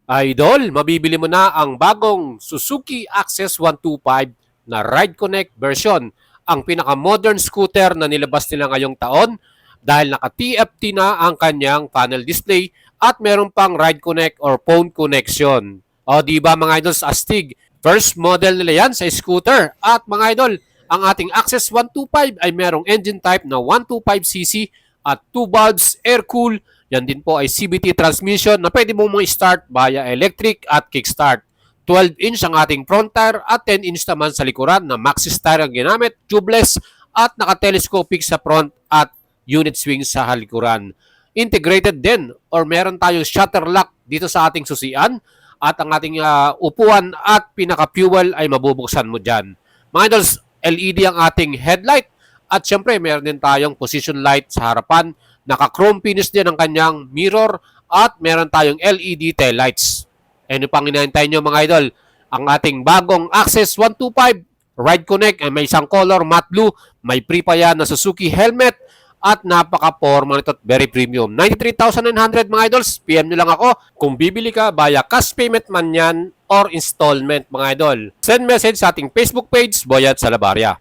Idol, mabibili mo na ang bagong Suzuki Access 125 na Ride Connect version. Ang pinaka-modern scooter na nilabas nila ngayong taon dahil naka-TFT na ang kanyang panel display at meron pang Ride Connect or phone connection. O di ba mga idol sa astig? First model nila yan sa scooter. At mga idol, ang ating Access 125 ay merong engine type na 125cc at 2 valves air cool. Yan din po ay CVT transmission na pwede mo start via electric at kickstart. 12-inch ang ating front tire at 10-inch naman sa likuran na Maxxis tire ang ginamit, tubeless at naka-telescopic sa front at unit swing sa halikuran. Integrated din or meron tayong shutter lock dito sa ating susian at ang ating upuan at pinaka-fuel ay mabubuksan mo dyan. Mga idols, LED ang ating headlight at syempre meron din tayong position light sa harapan. Naka-chrome finish din ang kanyang mirror at meron tayong LED tail lights. Ano pang hinahintay nyo mga idol? Ang ating bagong Access 125 Ride Connect ay may isang color matte blue, may free pa yan na Suzuki helmet at napaka-forma nito at very premium. 93,900 mga idols. PM nyo lang ako kung bibili ka via cash payment man yan or installment mga idol. Send message sa ating Facebook page, Boyat Salabaria.